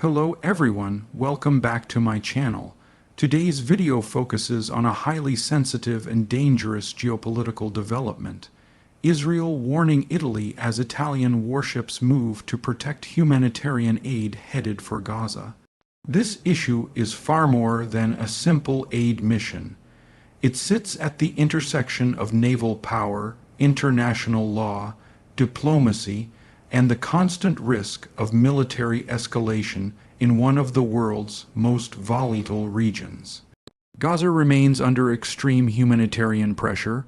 Hello everyone, welcome back to my channel. Today's video focuses on a highly sensitive and dangerous geopolitical development. Israel warning Italy as Italian warships move to protect humanitarian aid headed for Gaza. This issue is far more than a simple aid mission. It sits at the intersection of naval power, international law, diplomacy, and the constant risk of military escalation in one of the world's most volatile regions. Gaza remains under extreme humanitarian pressure.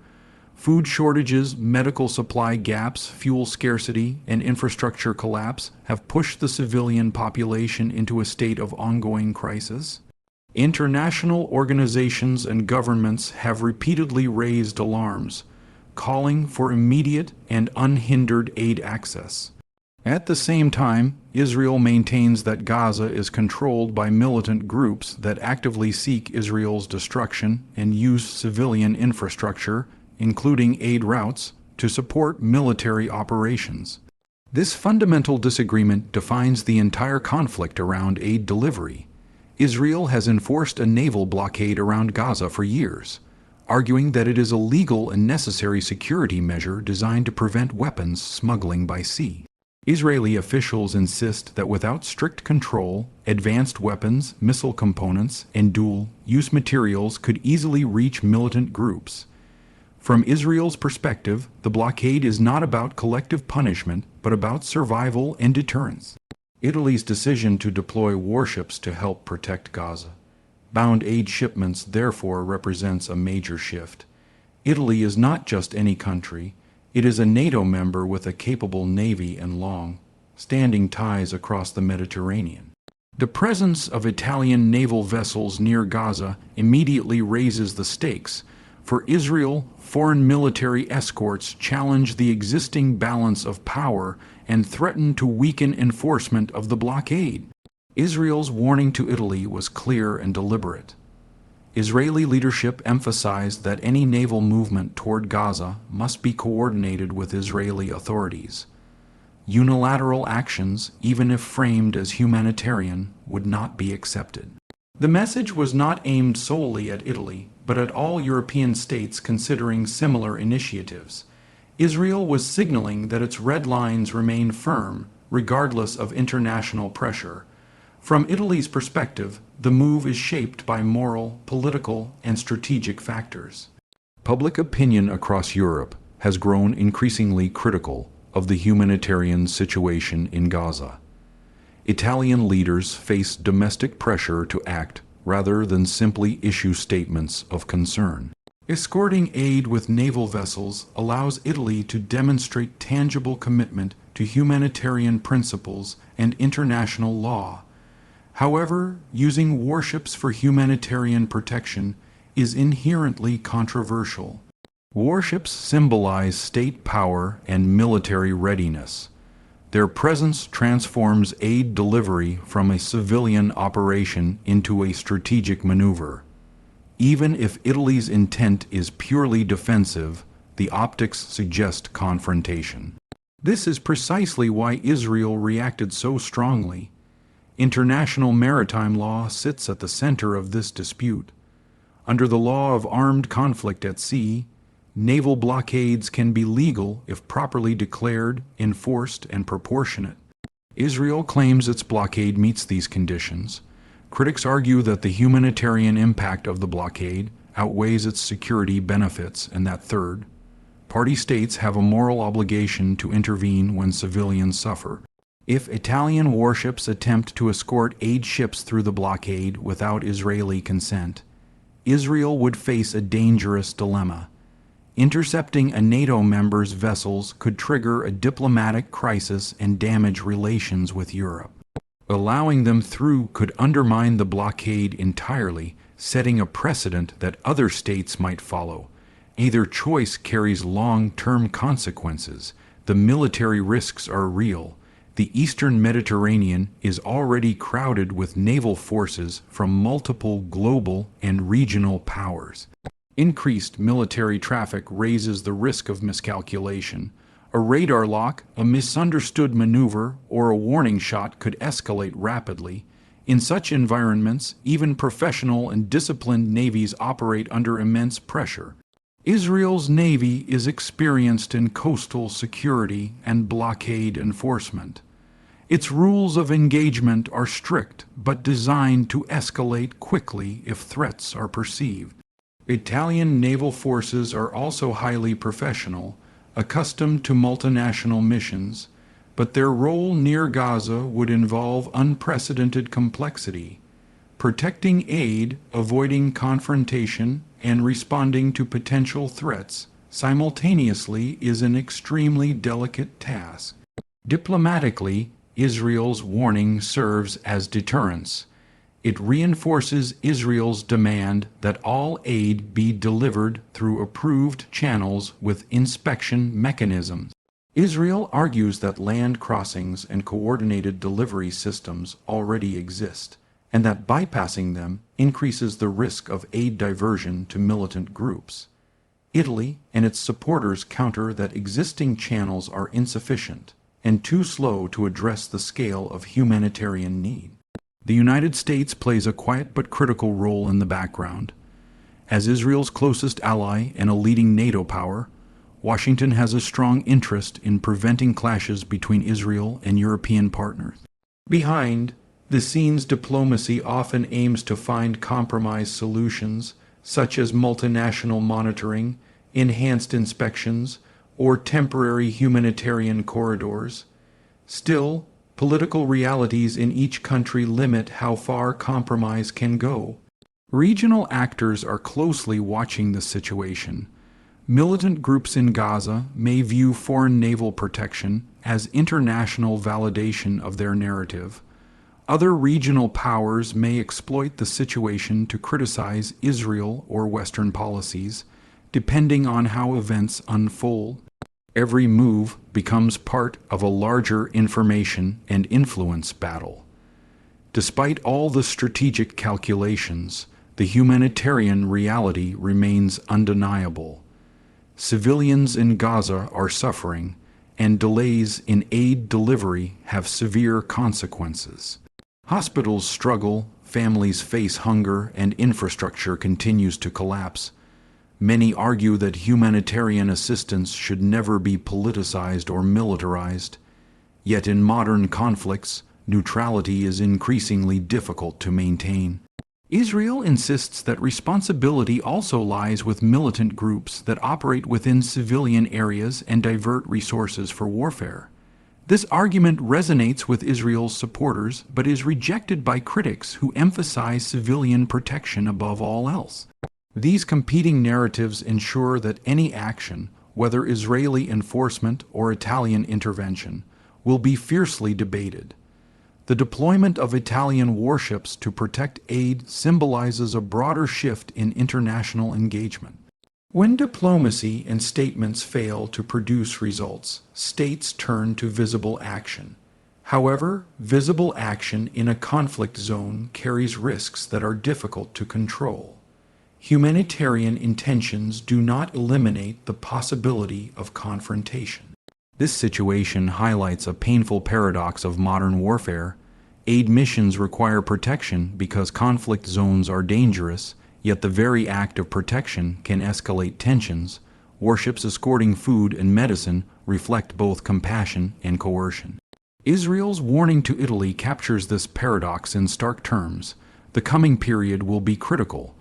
Food shortages, medical supply gaps, fuel scarcity, and infrastructure collapse have pushed the civilian population into a state of ongoing crisis. International organizations and governments have repeatedly raised alarms, calling for immediate and unhindered aid access. At the same time, Israel maintains that Gaza is controlled by militant groups that actively seek Israel's destruction and use civilian infrastructure, including aid routes, to support military operations. This fundamental disagreement defines the entire conflict around aid delivery. Israel has enforced a naval blockade around Gaza for years, arguing that it is a legal and necessary security measure designed to prevent weapons smuggling by sea. Israeli officials insist that without strict control, advanced weapons, missile components, and dual-use materials could easily reach militant groups. From Israel's perspective, the blockade is not about collective punishment, but about survival and deterrence. Italy's decision to deploy warships to help protect Gaza bound aid shipments therefore represents a major shift. Italy is not just any country. It is a NATO member with a capable navy and long-standing ties across the Mediterranean. The presence of Italian naval vessels near Gaza immediately raises the stakes. For Israel, foreign military escorts challenge the existing balance of power and threaten to weaken enforcement of the blockade. Israel's warning to Italy was clear and deliberate. Israeli leadership emphasized that any naval movement toward Gaza must be coordinated with Israeli authorities. Unilateral actions, even if framed as humanitarian, would not be accepted. The message was not aimed solely at Italy, but at all European states considering similar initiatives. Israel was signaling that its red lines remain firm, regardless of international pressure. From Italy's perspective, the move is shaped by moral, political, and strategic factors. Public opinion across Europe has grown increasingly critical of the humanitarian situation in Gaza. Italian leaders face domestic pressure to act rather than simply issue statements of concern. Escorting aid with naval vessels allows Italy to demonstrate tangible commitment to humanitarian principles and international law. However, using warships for humanitarian protection is inherently controversial. Warships symbolize state power and military readiness. Their presence transforms aid delivery from a civilian operation into a strategic maneuver. Even if Italy's intent is purely defensive, the optics suggest confrontation. This is precisely why Israel reacted so strongly. International maritime law sits at the center of this dispute. Under the law of armed conflict at sea, naval blockades can be legal if properly declared, enforced, and proportionate. Israel claims its blockade meets these conditions. Critics argue that the humanitarian impact of the blockade outweighs its security benefits and that third-party states have a moral obligation to intervene when civilians suffer. If Italian warships attempt to escort aid ships through the blockade without Israeli consent, Israel would face a dangerous dilemma. Intercepting a NATO member's vessels could trigger a diplomatic crisis and damage relations with Europe. Allowing them through could undermine the blockade entirely, setting a precedent that other states might follow. Either choice carries long-term consequences. The military risks are real. The Eastern Mediterranean is already crowded with naval forces from multiple global and regional powers. Increased military traffic raises the risk of miscalculation. A radar lock, a misunderstood maneuver, or a warning shot could escalate rapidly. In such environments, even professional and disciplined navies operate under immense pressure. Israel's navy is experienced in coastal security and blockade enforcement. Its rules of engagement are strict but designed to escalate quickly if threats are perceived. Italian naval forces are also highly professional, accustomed to multinational missions, but their role near Gaza would involve unprecedented complexity. Protecting aid, avoiding confrontation, and responding to potential threats simultaneously is an extremely delicate task. Diplomatically, Israel's warning serves as deterrence. It reinforces Israel's demand that all aid be delivered through approved channels with inspection mechanisms. Israel argues that land crossings and coordinated delivery systems already exist, and that bypassing them increases the risk of aid diversion to militant groups. Italy and its supporters counter that existing channels are insufficient and too slow to address the scale of humanitarian need. The United States plays a quiet but critical role in the background. As Israel's closest ally and a leading NATO power, Washington has a strong interest in preventing clashes between Israel and European partners. Behind the scenes, diplomacy often aims to find compromise solutions, such as multinational monitoring, enhanced inspections, or temporary humanitarian corridors. Still, political realities in each country limit how far compromise can go. Regional actors are closely watching the situation. Militant groups in Gaza may view foreign naval protection as international validation of their narrative. Other regional powers may exploit the situation to criticize Israel or Western policies, depending on how events unfold. Every move becomes part of a larger information and influence battle. Despite all the strategic calculations, the humanitarian reality remains undeniable. Civilians in Gaza are suffering, and delays in aid delivery have severe consequences. Hospitals struggle, families face hunger, and infrastructure continues to collapse. Many argue that humanitarian assistance should never be politicized or militarized. Yet in modern conflicts, neutrality is increasingly difficult to maintain. Israel insists that responsibility also lies with militant groups that operate within civilian areas and divert resources for warfare. This argument resonates with Israel's supporters, but is rejected by critics who emphasize civilian protection above all else. These competing narratives ensure that any action, whether Israeli enforcement or Italian intervention, will be fiercely debated. The deployment of Italian warships to protect aid symbolizes a broader shift in international engagement. When diplomacy and statements fail to produce results, states turn to visible action. However, visible action in a conflict zone carries risks that are difficult to control. Humanitarian intentions do not eliminate the possibility of confrontation. This situation highlights a painful paradox of modern warfare. Aid missions require protection because conflict zones are dangerous, yet the very act of protection can escalate tensions. Warships escorting food and medicine reflect both compassion and coercion. Israel's warning to Italy captures this paradox in stark terms. The coming period will be critical.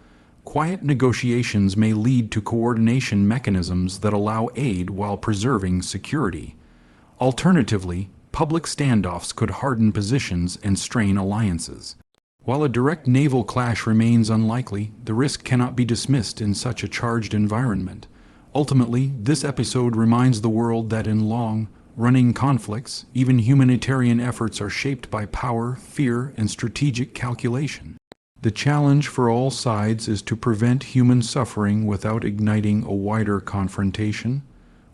Quiet negotiations may lead to coordination mechanisms that allow aid while preserving security. Alternatively, public standoffs could harden positions and strain alliances. While a direct naval clash remains unlikely, the risk cannot be dismissed in such a charged environment. Ultimately, this episode reminds the world that in long-running conflicts, even humanitarian efforts are shaped by power, fear, and strategic calculation. The challenge for all sides is to prevent human suffering without igniting a wider confrontation.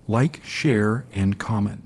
Like, share, and comment.